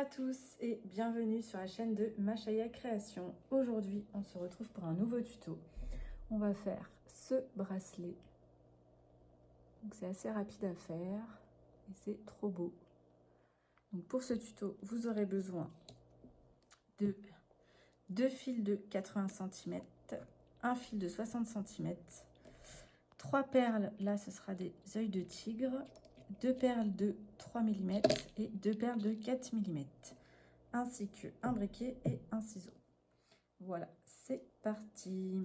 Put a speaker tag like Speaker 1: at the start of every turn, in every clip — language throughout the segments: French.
Speaker 1: à tous et bienvenue sur la chaîne de Machaya Création. Aujourd'hui, on se retrouve pour un nouveau tuto. On va faire ce bracelet. Donc c'est assez rapide à faire et c'est trop beau. Donc pour ce tuto, vous aurez besoin de 2 fils de 80 cm, un fil de 60 cm, 3 perles, là ce sera des œils de tigre, 2 perles de 3 mm et 2 perles de 4 mm, ainsi qu'un briquet et un ciseau. Voilà, c'est parti.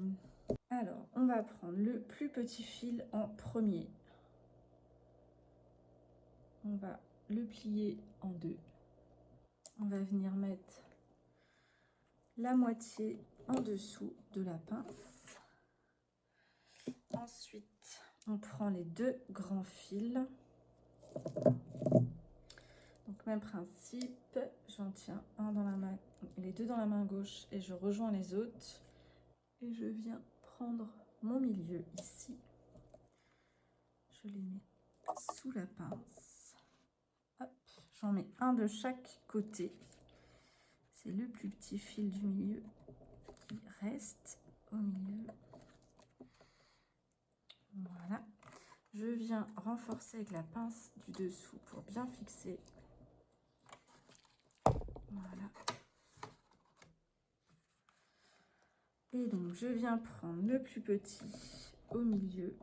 Speaker 1: Alors, on va prendre le plus petit fil en premier. On va le plier en deux. On va venir mettre la moitié en dessous de la pince. Ensuite, on prend les deux grands fils. Donc même principe, j'en tiens un dans la main, les deux dans la main gauche et je rejoins les autres. Et je viens prendre mon milieu ici. Je les mets sous la pince. Hop, j'en mets un de chaque côté. C'est le plus petit fil du milieu qui reste au milieu. Voilà. Je viens renforcer avec la pince du dessous pour bien fixer. Voilà. Et donc, je viens prendre le plus petit au milieu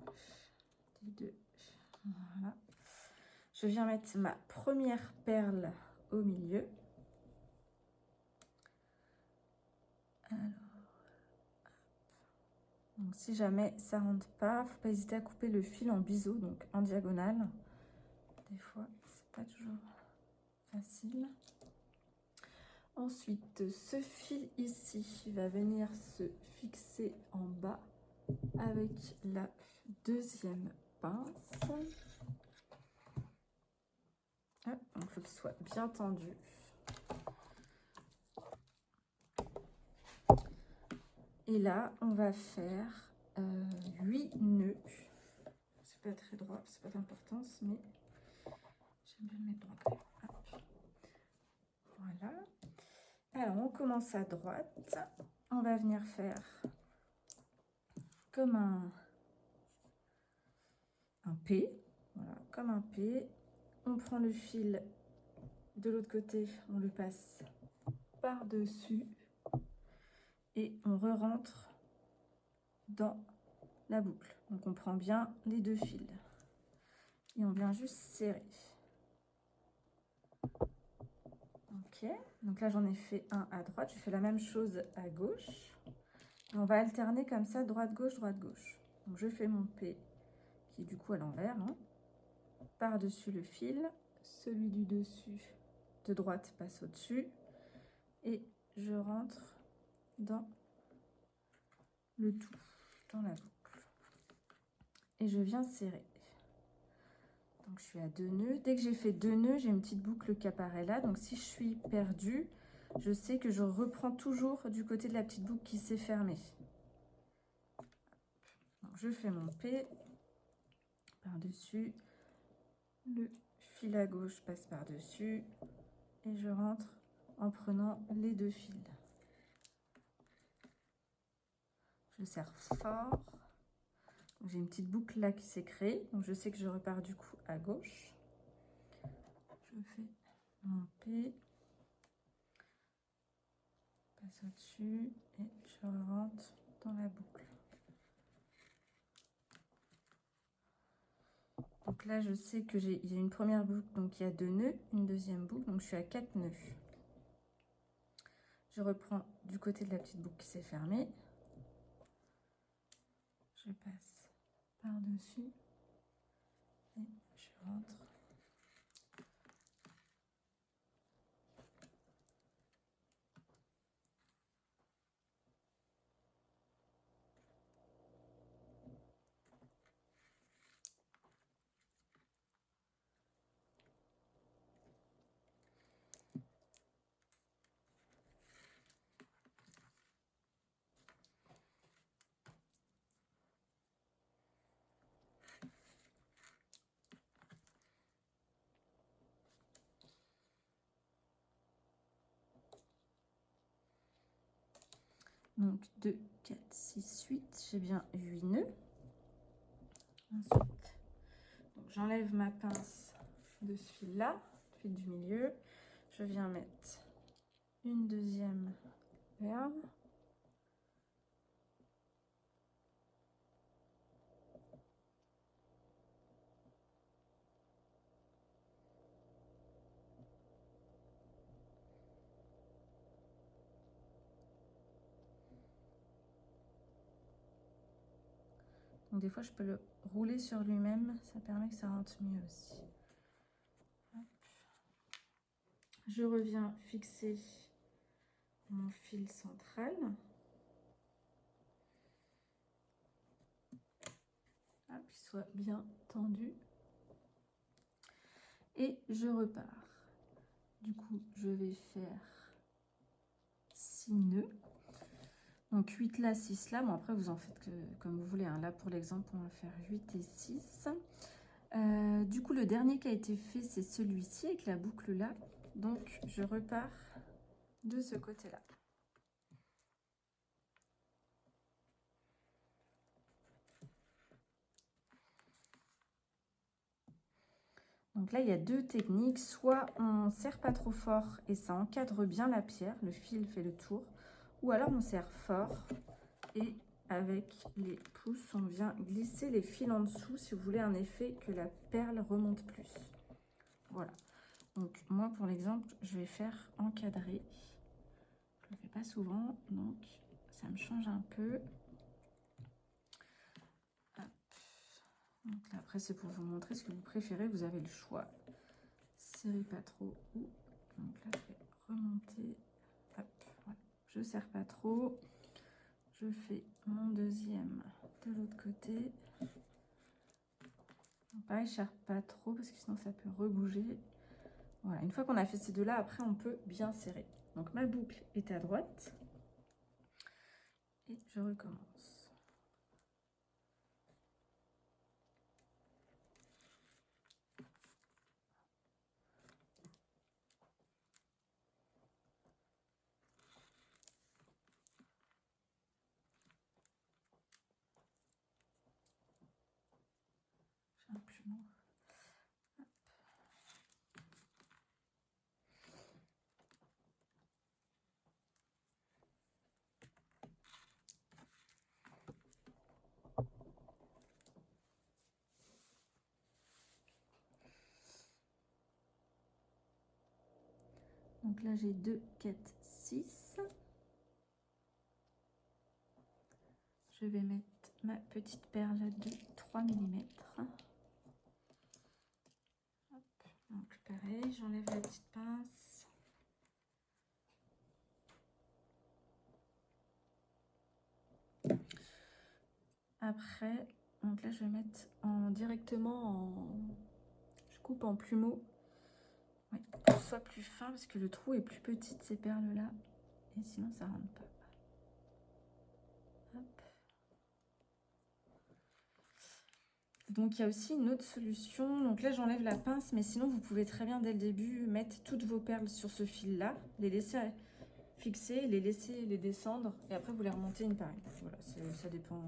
Speaker 1: des deux. Voilà. Je viens mettre ma première perle au milieu. Alors, donc si jamais ça rentre pas, faut pas hésiter à couper le fil en biseau, donc en diagonale. Des fois, c'est pas toujours facile. Ensuite, ce fil ici va venir se fixer en bas avec la deuxième pince. Hop, donc il faut qu'il soit bien tendu. Et là, on va faire 8 nœuds. C'est pas très droit, c'est pas d'importance, mais j'aime bien le mettre droit quand même. Voilà. Alors, on commence à droite. On va venir faire comme un P. Voilà, comme un P. On prend le fil de l'autre côté, on le passe par-dessus et on re-rentre dans la boucle. Donc, on prend bien les deux fils et on vient juste serrer. Ok, donc là j'en ai fait un à droite, je fais la même chose à gauche. Et on va alterner comme ça, droite-gauche, droite-gauche. Donc je fais mon P, qui est du coup à l'envers, hein, par-dessus le fil. Celui du dessus de droite passe au-dessus. Et je rentre dans le tout, dans la boucle. Et je viens serrer. Donc je suis à 2 nœuds. Dès que j'ai fait 2 nœuds, j'ai une petite boucle qui apparaît là. Donc si je suis perdue, je sais que je reprends toujours du côté de la petite boucle qui s'est fermée. Donc je fais mon P par-dessus. Le fil à gauche passe par-dessus. Et je rentre en prenant les deux fils. Je serre fort. J'ai une petite boucle là qui s'est créée. Donc je sais que je repars du coup à gauche. Je fais mon P. Passe au-dessus et je rentre dans la boucle. Donc là, je sais que j'ai une première boucle, donc il y a 2 nœuds, une deuxième boucle, donc je suis à 4 nœuds. Je reprends du côté de la petite boucle qui s'est fermée. Je passe par-dessus et je rentre. Donc 2, 4, 6, 8, j'ai bien 8 nœuds. Ensuite, j'enlève ma pince de ce fil-là, fil du milieu. Je viens mettre une deuxième perle. Donc des fois, je peux le rouler sur lui-même, ça permet que ça rentre mieux aussi. Hop. Je reviens fixer mon fil central. Hop, qu'il soit bien tendu. Et je repars. Du coup, je vais faire 6 nœuds. Donc 8 là, 6 là. Bon, après, vous en faites comme vous voulez. Hein. Là, pour l'exemple, on va faire 8 et 6. Du coup, le dernier qui a été fait, c'est celui-ci avec la boucle là. Donc, je repars de ce côté-là. Donc là, il y a deux techniques. Soit on ne serre pas trop fort et ça encadre bien la pierre, le fil fait le tour. Ou alors on serre fort et avec les pouces, on vient glisser les fils en dessous si vous voulez un effet que la perle remonte plus. Voilà. Donc moi, pour l'exemple, je vais faire encadrer. Je ne le fais pas souvent, donc ça me change un peu. Hop. Donc là, après, c'est pour vous montrer ce que vous préférez. Vous avez le choix. Serrez pas trop. Donc là, je vais remonter. Hop, voilà. Je serre pas trop. Je fais mon deuxième de l'autre côté. Pareil, je serre pas trop parce que sinon ça peut rebouger. Voilà, une fois qu'on a fait ces deux-là, après on peut bien serrer. Donc ma boucle est à droite. Et je recommence. J'ai un plumeau. Donc là j'ai 2, 4, 6. Je vais mettre ma petite perle de 3 mm. Donc pareil, j'enlève la petite pince. Après, donc là je vais mettre directement en... Je coupe en plumeau. Oui, pour que ce soit plus fin parce que le trou est plus petit de ces perles là. Et sinon ça rentre pas. Hop. Donc il y a aussi une autre solution. Donc là j'enlève la pince, mais sinon vous pouvez très bien dès le début mettre toutes vos perles sur ce fil là, les laisser fixer, les laisser les descendre et après vous les remontez une par une. Voilà, ça dépend.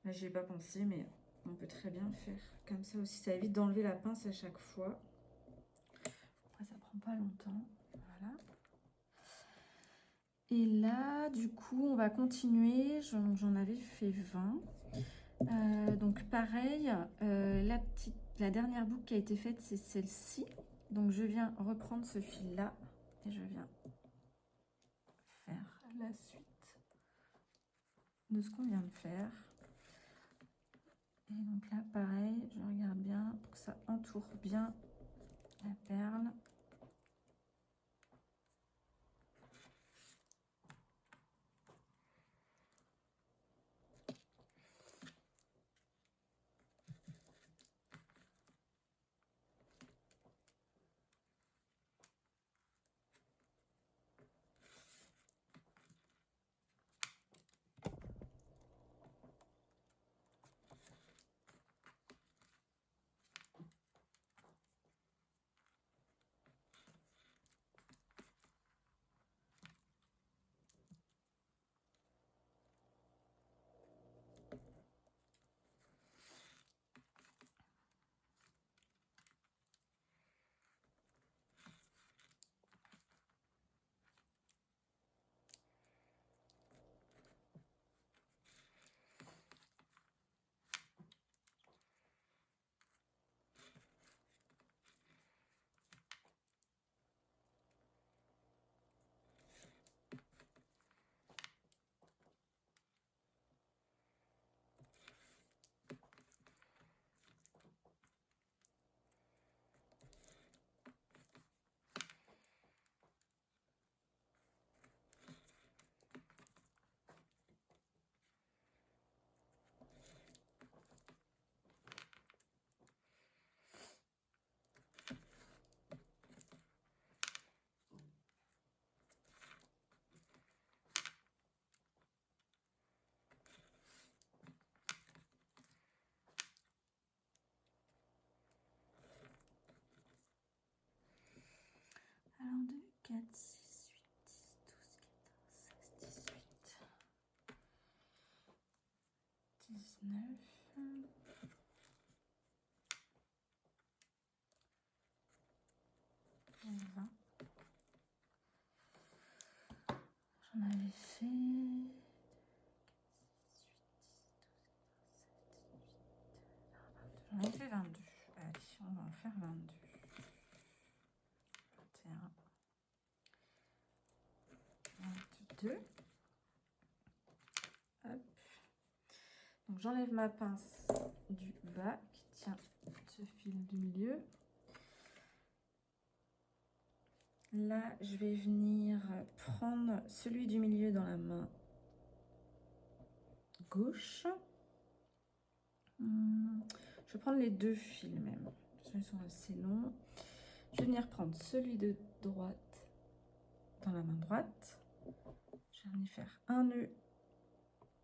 Speaker 1: Là j'y ai pas pensé, mais on peut très bien faire comme ça aussi. Ça évite d'enlever la pince à chaque fois. Après ça prend pas longtemps. Voilà. Et là du coup on va continuer. J'en avais fait 20. Donc pareil, la dernière boucle qui a été faite, c'est celle-ci. Donc je viens reprendre ce fil-là et je viens faire la suite de ce qu'on vient de faire. Et donc là, pareil, je regarde bien pour que ça entoure bien la perle. 19. Et 20. J'en avais fait... 18, 12, 17, 18, 20, 22. J'en avais fait 22. Allez, on va en faire 22. 21. 22. Hop. Donc j'enlève ma pince du bas qui tient ce fil du milieu. Là, je vais venir prendre celui du milieu dans la main gauche. Je vais prendre les deux fils même. Ils sont assez longs. Je vais venir prendre celui de droite dans la main droite. Je vais venir faire un nœud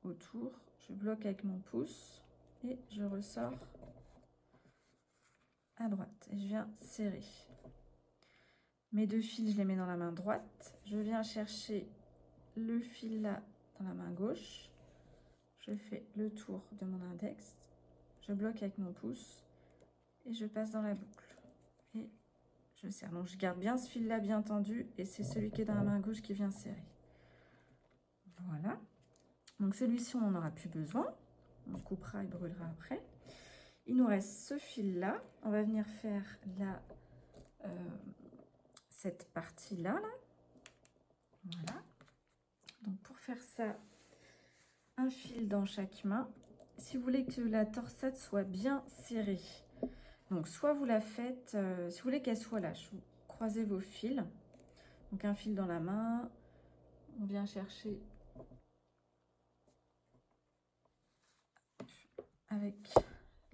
Speaker 1: autour. Je bloque avec mon pouce et je ressors à droite. Et je viens serrer. Mes deux fils, je les mets dans la main droite. Je viens chercher le fil là dans la main gauche. Je fais le tour de mon index. Je bloque avec mon pouce et je passe dans la boucle. Et je serre. Donc je garde bien ce fil là bien tendu et c'est celui qui est dans la main gauche qui vient serrer. Voilà. Donc celui-ci, on n'en aura plus besoin. On coupera et brûlera après. Il nous reste ce fil là. On va venir faire la... cette partie là, voilà. Donc pour faire ça, un fil dans chaque main. Si vous voulez que la torsade soit bien serrée, donc soit vous la faites, si vous voulez qu'elle soit lâche, vous croisez vos fils. Donc un fil dans la main, on vient chercher avec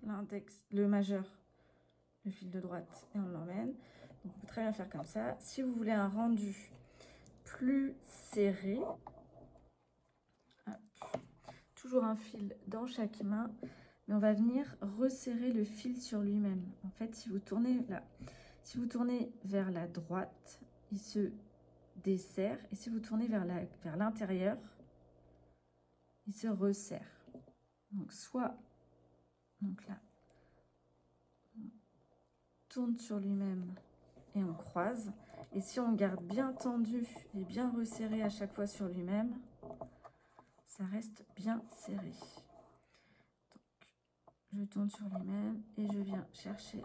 Speaker 1: l'index, le majeur, le fil de droite et on l'emmène. Donc on peut très bien faire comme ça. Si vous voulez un rendu plus serré, hop, toujours un fil dans chaque main, mais on va venir resserrer le fil sur lui-même. En fait, si vous tournez là, si vous tournez vers la droite, il se desserre, et si vous tournez vers l'intérieur, il se resserre. Donc soit, donc là, on tourne sur lui-même et on croise. Et si on garde bien tendu et bien resserré à chaque fois sur lui-même, ça reste bien serré. Donc, je tourne sur lui-même et je viens chercher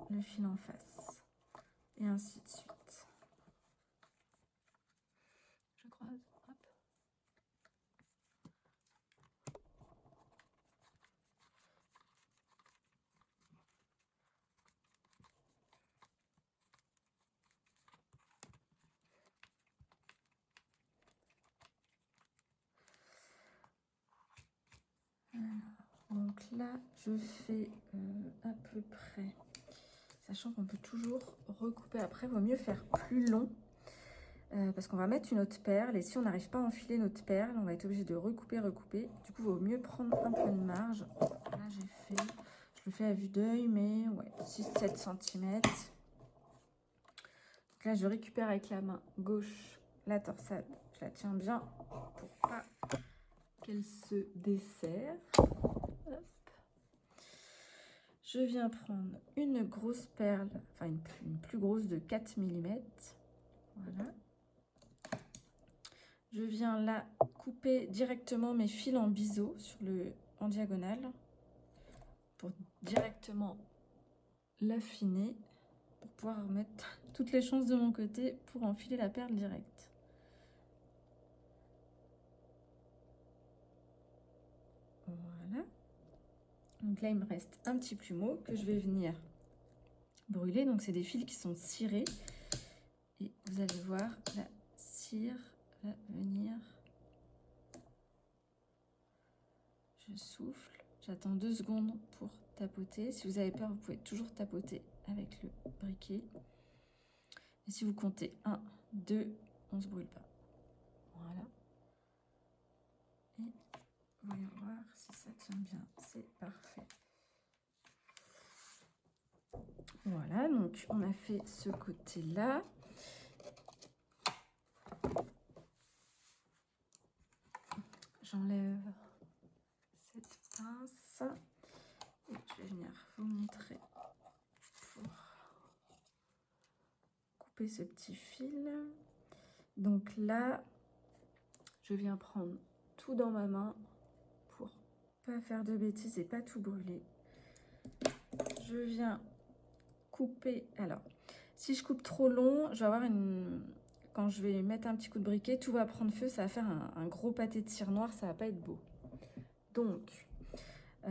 Speaker 1: le fil en face. Et ainsi de suite. Je croise, hop. Donc là, je fais à peu près, sachant qu'on peut toujours recouper après, vaut mieux faire plus long, parce qu'on va mettre une autre perle, et si on n'arrive pas à enfiler notre perle, on va être obligé de recouper. Du coup, il vaut mieux prendre un peu de marge. Là, je le fais à vue d'œil, mais ouais, 6-7 cm. Donc là, je récupère avec la main gauche la torsade, je la tiens bien pour pas qu'elle se desserre. Hop. Je viens prendre une grosse perle, enfin une plus grosse de 4 mm. Voilà. Je viens là couper directement mes fils en biseau en diagonale pour directement l'affiner, pour pouvoir mettre toutes les chances de mon côté pour enfiler la perle directe. Voilà. Donc là, il me reste un petit plumeau que je vais venir brûler. Donc, c'est des fils qui sont cirés. Et vous allez voir, la cire va venir. Je souffle. J'attends 2 secondes pour tapoter. Si vous avez peur, vous pouvez toujours tapoter avec le briquet. Et si vous comptez 1, 2, on ne se brûle pas. Voilà. Et voyons voir si ça tient bien. C'est parfait. Voilà, donc on a fait ce côté-là. J'enlève cette pince. ça. Et je vais venir vous montrer pour couper ce petit fil. Donc là, je viens prendre tout dans ma main pour pas faire de bêtises et pas tout brûler. Je viens couper. Alors, si je coupe trop long, je vais avoir une... Quand je vais mettre un petit coup de briquet, tout va prendre feu, ça va faire un gros pâté de cire noire, ça va pas être beau. Donc,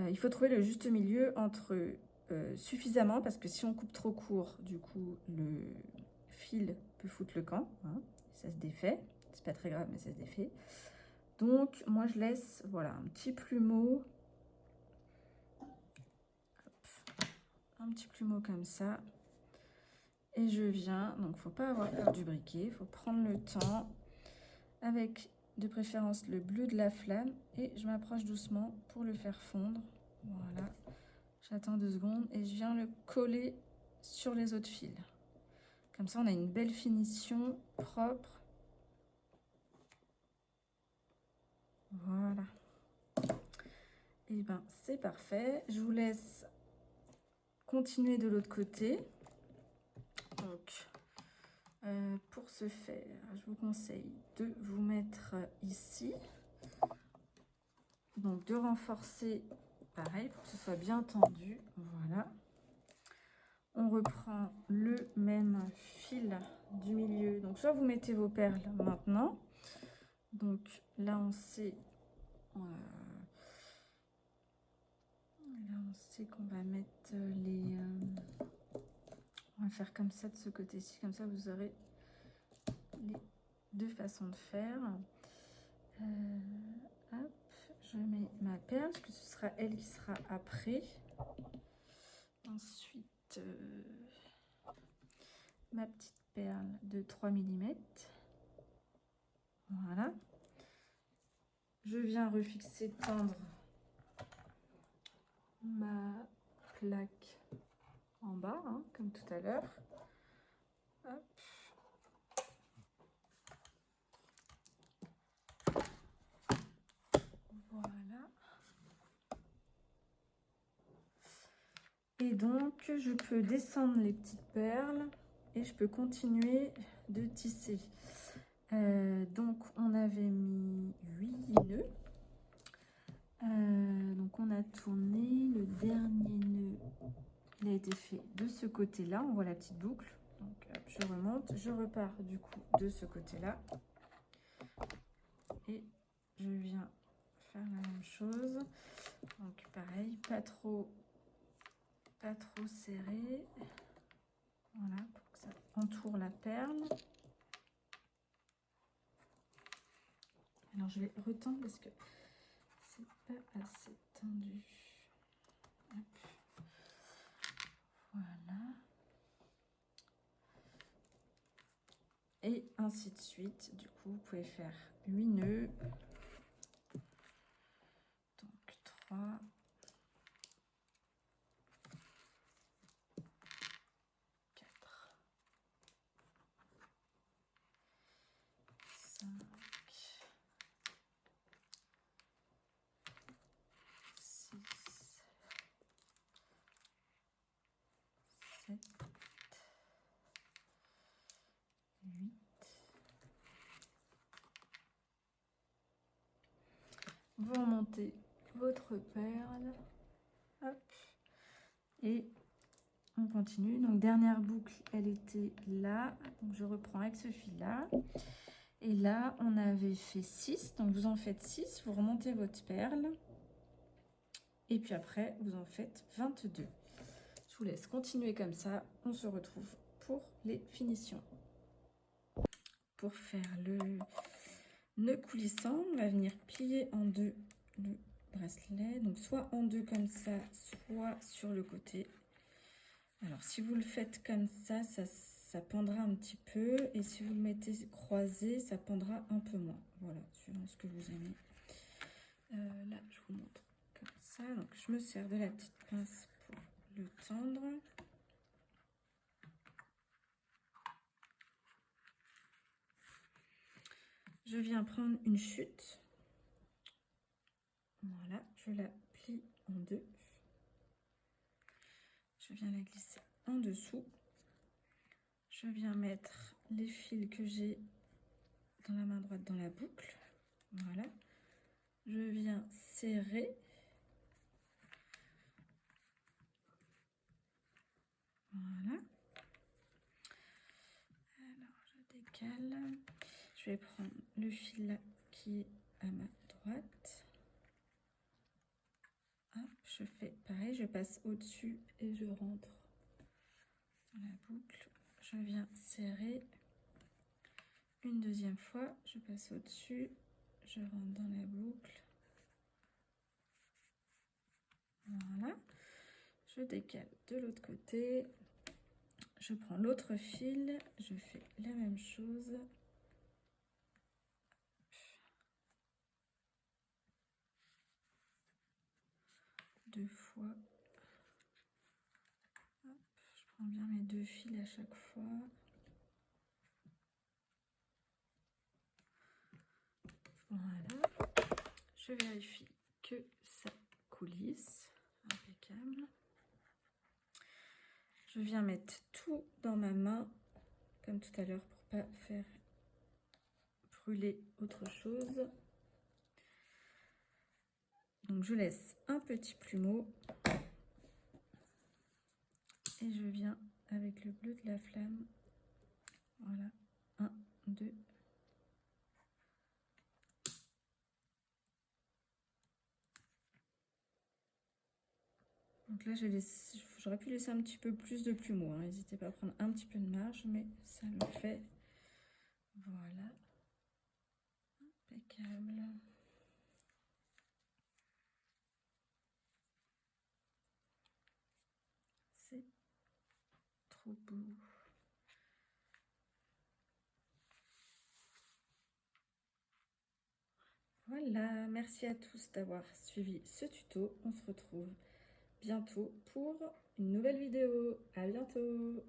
Speaker 1: il faut trouver le juste milieu entre suffisamment, parce que si on coupe trop court, du coup, le fil peut foutre le camp. Hein, ça se défait. C'est pas très grave, mais ça se défait. Donc, moi, je laisse, voilà, un petit plumeau. Hop, un petit plumeau comme ça. Et je viens, donc faut pas avoir peur du briquet, il faut prendre le temps avec de préférence le bleu de la flamme et je m'approche doucement pour le faire fondre. Voilà, j'attends 2 secondes et je viens le coller sur les autres fils. Comme ça on a une belle finition propre. Voilà. Et ben c'est parfait, je vous laisse continuer de l'autre côté. Donc, pour ce faire, je vous conseille de vous mettre ici. Donc, de renforcer, pareil, pour que ce soit bien tendu. Voilà. On reprend le même fil du milieu. Donc, soit vous mettez vos perles maintenant. Donc, là, on sait... qu'on va mettre les... on va faire comme ça de ce côté-ci. Comme ça, vous aurez les 2 façons de faire. Hop, je mets ma perle, parce que ce sera elle qui sera après. Ensuite, ma petite perle de 3 mm. Voilà. Je viens refixer, tendre ma plaque en bas, hein, comme tout à l'heure. Hop. Voilà. Et donc, je peux descendre les petites perles et je peux continuer de tisser. Donc, on avait mis 8 nœuds. Donc, on a tourné. Le dernier nœud, il a été fait de ce côté-là. On voit la petite boucle. Donc, hop, je remonte. Je repars du coup de ce côté-là. Et je viens faire la même chose. Donc, pareil, pas trop serré. Voilà, pour que ça entoure la perle. Alors, je vais retendre parce que c'est pas assez tendu. Hop. Voilà. Et ainsi de suite. Du coup, vous pouvez faire 8 nœuds. Donc, 3. 4. 5. 6. 7. 8. Vous remontez votre perle. Hop. Et on continue. Donc, dernière boucle, elle était là. Donc, je reprends avec ce fil-là. Et là, on avait fait 6. Donc, vous en faites 6. Vous remontez votre perle. Et puis après, vous en faites 22. Je vous laisse continuer comme ça. On se retrouve pour les finitions. Pour faire le nœud coulissant, on va venir plier en 2 le bracelet. Donc, soit en 2 comme ça, soit sur le côté. Alors, si vous le faites comme ça, ça pendra un petit peu. Et si vous le mettez croisé, ça pendra un peu moins. Voilà, suivant ce que vous aimez. Là, je vous montre comme ça. Donc, je me sers de la petite pince pour le tendre. Je viens prendre une chute. Voilà, je la plie en deux. Je viens la glisser en dessous. Je viens mettre les fils que j'ai dans la main droite dans la boucle. Voilà. Je viens serrer. Voilà. Alors, je décale. Je vais prendre le fil là qui est à ma droite. Hop, je fais pareil, je passe au-dessus et je rentre dans la boucle. Je viens serrer. Une deuxième fois, je passe au-dessus, je rentre dans la boucle. Voilà. Je décale de l'autre côté. Je prends l'autre fil, je fais la même chose. Deux fois. Hop, je prends bien mes deux fils à chaque fois. Voilà. Je vérifie que ça coulisse. Impeccable. Je viens mettre tout dans ma main, comme tout à l'heure, pour pas faire brûler autre chose. Donc je laisse un petit plumeau et je viens avec le bleu de la flamme. Voilà, 1, 2. Donc là, j'aurais pu laisser un petit peu plus de plumeau. Hein. N'hésitez pas à prendre un petit peu de marge, mais ça le fait. Voilà. Impeccable. C'est trop beau. Voilà, merci à tous d'avoir suivi ce tuto. On se retrouve bientôt pour une nouvelle vidéo. À bientôt!